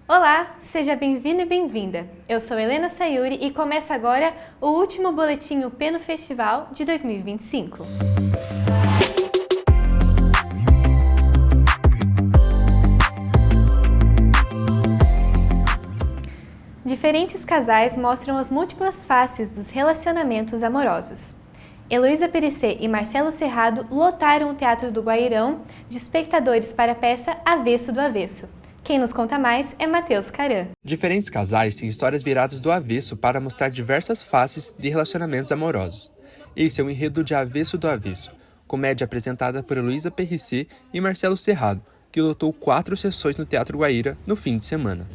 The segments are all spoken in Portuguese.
Olá, seja bem-vindo e bem-vinda. Eu sou Helena Sayuri e começa agora o último boletim UP no Festival de 2025. Diferentes casais mostram as múltiplas faces dos relacionamentos amorosos. Heloísa Perissé e Marcelo Serrado lotaram o Teatro do Guairão de espectadores para a peça Avesso do Avesso. Quem nos conta mais é Matheus Caran. Diferentes casais têm histórias viradas do avesso para mostrar diversas faces de relacionamentos amorosos. Esse é o enredo de Avesso do Avesso, comédia apresentada por Heloísa Perissé e Marcelo Serrado, que lotou 4 sessões no Teatro Guaíra no fim de semana.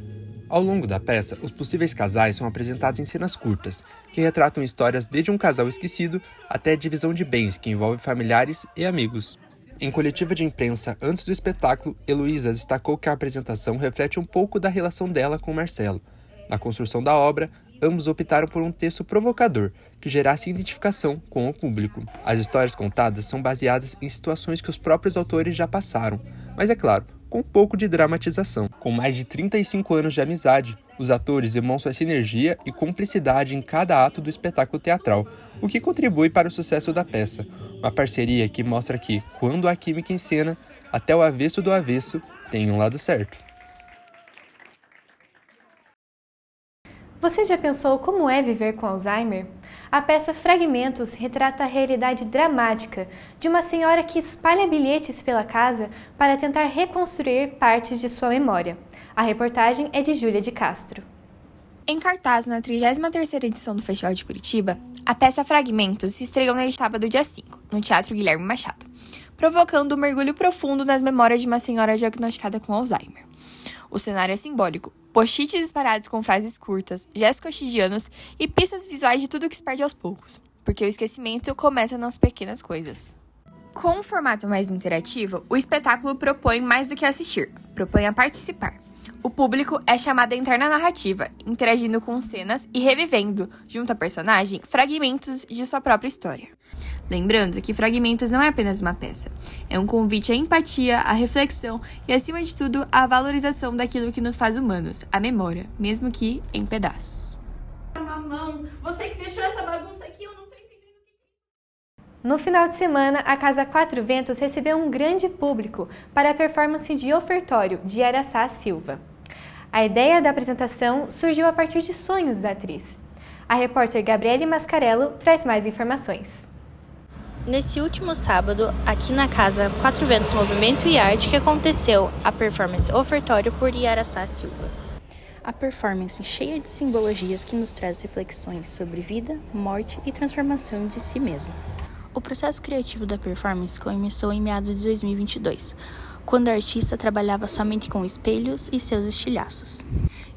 Ao longo da peça, os possíveis casais são apresentados em cenas curtas, que retratam histórias desde um casal esquecido até a divisão de bens que envolve familiares e amigos. Em coletiva de imprensa antes do espetáculo, Heloísa destacou que a apresentação reflete um pouco da relação dela com Marcelo. Na construção da obra, ambos optaram por um texto provocador, que gerasse identificação com o público. As histórias contadas são baseadas em situações que os próprios autores já passaram, mas é claro, com um pouco de dramatização. Com mais de 35 anos de amizade, os atores demonstram sinergia e cumplicidade em cada ato do espetáculo teatral, o que contribui para o sucesso da peça. Uma parceria que mostra que, quando há química em cena, até o avesso do avesso tem um lado certo. Você já pensou como é viver com Alzheimer? A peça Fragmentos retrata a realidade dramática de uma senhora que espalha bilhetes pela casa para tentar reconstruir partes de sua memória. A reportagem é de Júlia de Castro. Em cartaz na 33ª edição do Festival de Curitiba, a peça Fragmentos se estreou neste sábado, dia 5, no Teatro Guilherme Machado, provocando um mergulho profundo nas memórias de uma senhora diagnosticada com Alzheimer. O cenário é simbólico, post-its disparados com frases curtas, gestos cotidianos e pistas visuais de tudo que se perde aos poucos, porque o esquecimento começa nas pequenas coisas. Com um formato mais interativo, o espetáculo propõe mais do que assistir, propõe a participar. O público é chamado a entrar na narrativa, interagindo com cenas e revivendo, junto à personagem, fragmentos de sua própria história. Lembrando que Fragmentos não é apenas uma peça, é um convite à empatia, à reflexão e, acima de tudo, à valorização daquilo que nos faz humanos, a memória, mesmo que em pedaços. Você que deixou essa bagunça aqui, eu não tô entendendo o que... No final de semana, a Casa Quatro Ventos recebeu um grande público para a performance de Ofertório, de Araçá Silva. A ideia da apresentação surgiu a partir de sonhos da atriz. A repórter Gabriele Mascarello traz mais informações. Nesse último sábado, aqui na Casa Quatro Ventos Movimento e Arte, que aconteceu a performance Ofertório por Araçá Silva. A performance cheia de simbologias que nos traz reflexões sobre vida, morte e transformação de si mesmo. O processo criativo da performance começou em meados de 2022, quando a artista trabalhava somente com espelhos e seus estilhaços.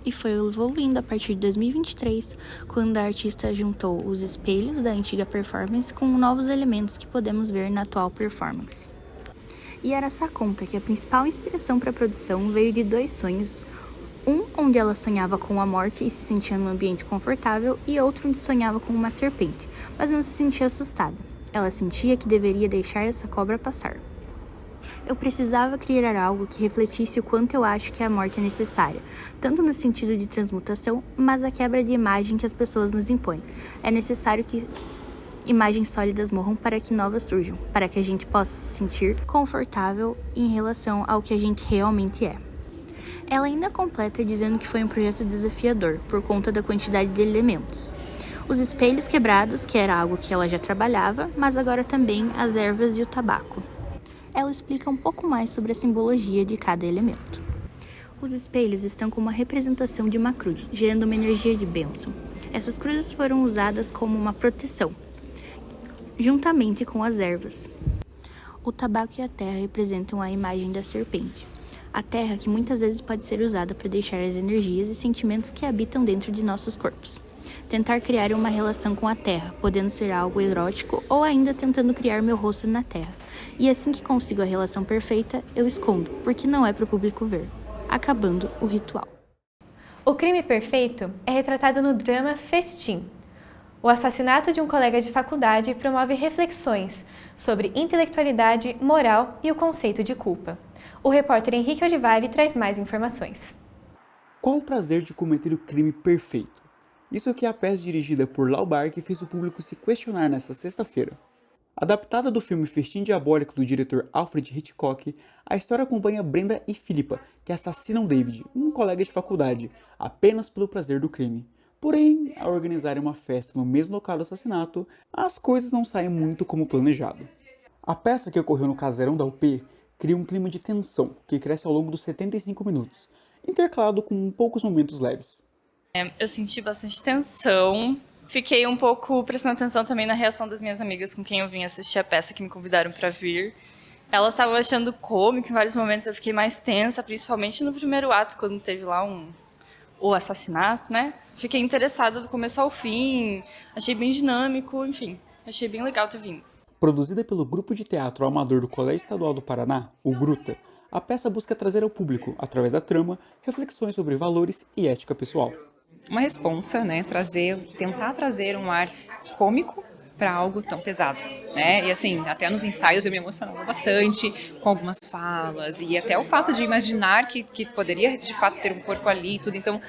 E foi evoluindo a partir de 2023, quando a artista juntou os espelhos da antiga performance com novos elementos que podemos ver na atual performance. E Araçá conta que a principal inspiração para a produção veio de 2 sonhos, um onde ela sonhava com a morte e se sentia num ambiente confortável, e outro onde sonhava com uma serpente, mas não se sentia assustada. Ela sentia que deveria deixar essa cobra passar. Eu precisava criar algo que refletisse o quanto eu acho que a morte é necessária, tanto no sentido de transmutação, mas a quebra de imagem que as pessoas nos impõem. É necessário que imagens sólidas morram para que novas surjam, para que a gente possa se sentir confortável em relação ao que a gente realmente é. Ela ainda completa dizendo que foi um projeto desafiador, por conta da quantidade de elementos. Os espelhos quebrados, que era algo que ela já trabalhava, mas agora também as ervas e o tabaco. Ela explica um pouco mais sobre a simbologia de cada elemento. Os espelhos estão como uma representação de uma cruz, gerando uma energia de bênção. Essas cruzes foram usadas como uma proteção, juntamente com as ervas. O tabaco e a terra representam a imagem da serpente. A terra que muitas vezes pode ser usada para deixar as energias e sentimentos que habitam dentro de nossos corpos. Tentar criar uma relação com a terra, podendo ser algo erótico ou ainda tentando criar meu rosto na terra. E assim que consigo a relação perfeita, eu escondo, porque não é para o público ver. Acabando o ritual. O crime perfeito é retratado no drama Festim. O assassinato de um colega de faculdade promove reflexões sobre intelectualidade, moral e o conceito de culpa. O repórter Henrique Olivari traz mais informações. Qual o prazer de cometer o crime perfeito? Isso aqui é a peça dirigida por Lau Bar que fez o público se questionar nesta sexta-feira. Adaptada do filme Festim Diabólico do diretor Alfred Hitchcock, a história acompanha Brenda e Philippa, que assassinam David, um colega de faculdade, apenas pelo prazer do crime. Porém, ao organizarem uma festa no mesmo local do assassinato, as coisas não saem muito como planejado. A peça, que ocorreu no casarão da UP, cria um clima de tensão que cresce ao longo dos 75 minutos, intercalado com poucos momentos leves. Eu senti bastante tensão. Fiquei um pouco prestando atenção também na reação das minhas amigas com quem eu vim assistir a peça, que me convidaram para vir. Elas estavam achando cômico, em vários momentos eu fiquei mais tensa, principalmente no primeiro ato, quando teve lá o assassinato, né? Fiquei interessada do começo ao fim, achei bem dinâmico, enfim, achei bem legal ter vindo. Produzida pelo Grupo de Teatro Amador do Colégio Estadual do Paraná, o Gruta, a peça busca trazer ao público, através da trama, reflexões sobre valores e ética pessoal. Uma responsa, né, tentar trazer um ar cômico para algo tão pesado, né? E assim, até nos ensaios eu me emocionava bastante com algumas falas e até o fato de imaginar que poderia de fato ter um corpo ali e tudo. Então,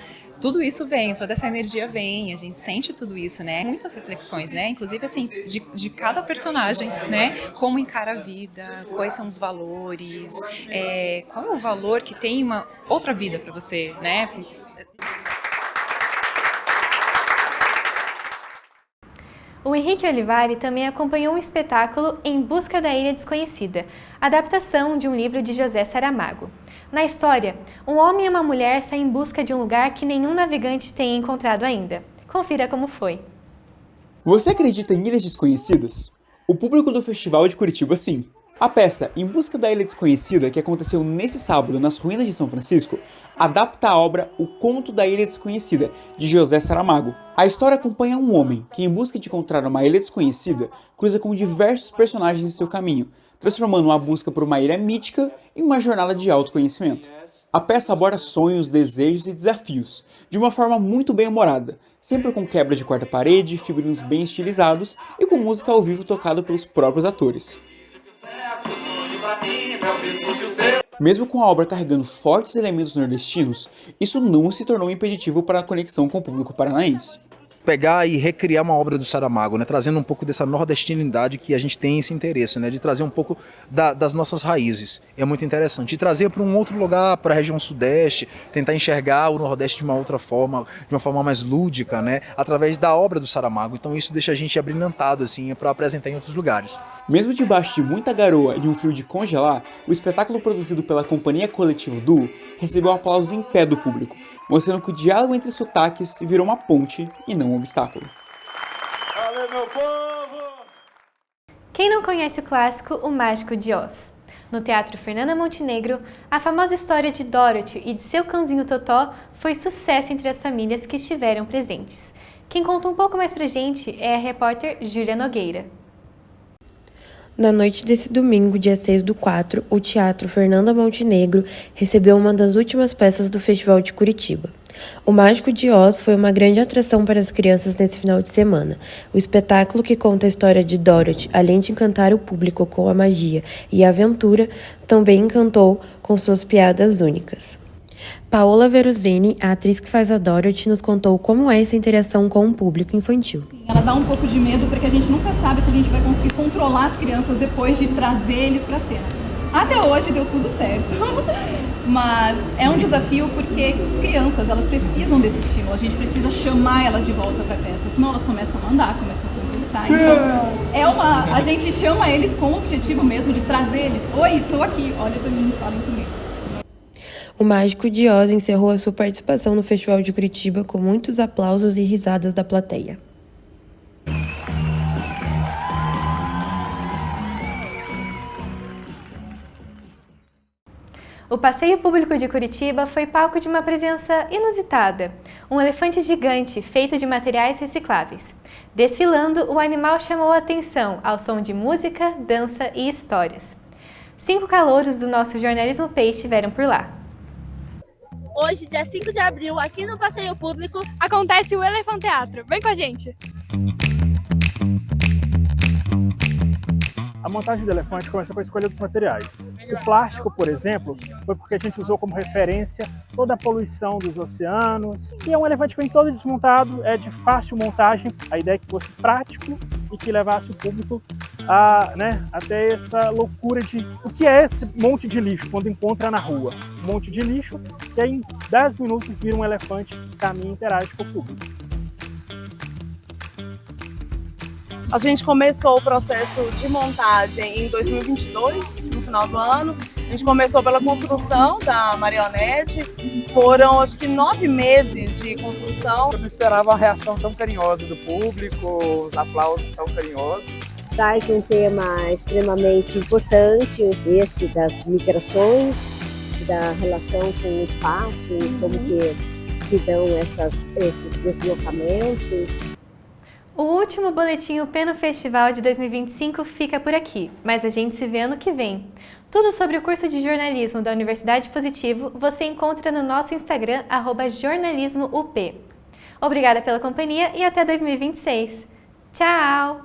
tudo isso vem, toda essa energia vem, a gente sente tudo isso, né? Muitas reflexões, né? Inclusive assim, de cada personagem, né? Como encara a vida, quais são os valores, qual é o valor que tem uma outra vida para você, né? O Henrique Olivari também acompanhou um espetáculo Em Busca da Ilha Desconhecida, adaptação de um livro de José Saramago. Na história, um homem e uma mulher saem em busca de um lugar que nenhum navegante tenha encontrado ainda. Confira como foi. Você acredita em ilhas desconhecidas? O público do Festival de Curitiba sim. A peça Em Busca da Ilha Desconhecida, que aconteceu nesse sábado nas ruínas de São Francisco, adapta a obra O Conto da Ilha Desconhecida, de José Saramago. A história acompanha um homem que, em busca de encontrar uma ilha desconhecida, cruza com diversos personagens em seu caminho, transformando a busca por uma ilha mítica em uma jornada de autoconhecimento. A peça aborda sonhos, desejos e desafios, de uma forma muito bem humorada, sempre com quebra de quarta parede, figurinos bem estilizados e com música ao vivo tocada pelos próprios atores. Mesmo com a obra carregando fortes elementos nordestinos, isso não se tornou impeditivo para a conexão com o público paranaense. Pegar e recriar uma obra do Saramago, né, trazendo um pouco dessa nordestinidade que a gente tem esse interesse, né, de trazer um pouco das nossas raízes. É muito interessante. E trazer para um outro lugar, para a região sudeste, tentar enxergar o Nordeste de uma outra forma, de uma forma mais lúdica, né, através da obra do Saramago. Então isso deixa a gente abrilhantado assim, para apresentar em outros lugares. Mesmo debaixo de muita garoa e um frio de congelar, o espetáculo produzido pela Companhia Coletiva Duo recebeu aplausos em pé do público, mostrando que o diálogo entre sotaques virou uma ponte e não um obstáculo. Valeu, meu povo! Quem não conhece o clássico O Mágico de Oz? No Teatro Fernanda Montenegro, a famosa história de Dorothy e de seu cãozinho Totó foi sucesso entre as famílias que estiveram presentes. Quem conta um pouco mais pra gente é a repórter Júlia Nogueira. Na noite desse domingo, dia 6/4, o Teatro Fernanda Montenegro recebeu uma das últimas peças do Festival de Curitiba. O Mágico de Oz foi uma grande atração para as crianças nesse final de semana. O espetáculo, que conta a história de Dorothy, além de encantar o público com a magia e a aventura, também encantou com suas piadas únicas. Paola Verozeni, a atriz que faz a Dorothy, nos contou como é essa interação com o público infantil. Ela dá um pouco de medo porque a gente nunca sabe se a gente vai conseguir controlar as crianças depois de trazer eles pra cena. Até hoje deu tudo certo, mas é um desafio porque crianças, elas precisam desse estímulo, a gente precisa chamar elas de volta pra peça, senão elas começam a andar, começam a conversar. Então, a gente chama eles com o objetivo mesmo de trazer eles. Oi, estou aqui, olha pra mim, falem comigo. O Mágico de Oz encerrou a sua participação no Festival de Curitiba com muitos aplausos e risadas da plateia. O Passeio Público de Curitiba foi palco de uma presença inusitada, um elefante gigante feito de materiais recicláveis. Desfilando, o animal chamou a atenção ao som de música, dança e histórias. 5 calouros do nosso Jornalismo Pay estiveram por lá. Hoje, dia 5 de abril, aqui no Passeio Público, acontece o Elefanteatro. Vem com a gente! montagem do elefante começa com a escolha dos materiais. O plástico, por exemplo, foi porque a gente usou como referência toda a poluição dos oceanos. E é um elefante que vem todo desmontado, é de fácil montagem. A ideia é que fosse prático e que levasse o público até essa loucura de o que é esse monte de lixo quando encontra na rua. Um monte de lixo que aí em 10 minutos vira um elefante, caminha e interage com o público. A gente começou o processo de montagem em 2022, no final do ano. A gente começou pela construção da marionete. Foram, acho que, 9 meses de construção. Eu não esperava uma reação tão carinhosa do público, os aplausos tão carinhosos. Traz um tema extremamente importante, esse das migrações, da relação com o espaço e como que se dão esses deslocamentos. O último boletim UP no Festival de 2025 fica por aqui, mas a gente se vê ano que vem. Tudo sobre o curso de jornalismo da Universidade Positivo você encontra no nosso Instagram, @jornalismoup. Obrigada pela companhia e até 2026. Tchau!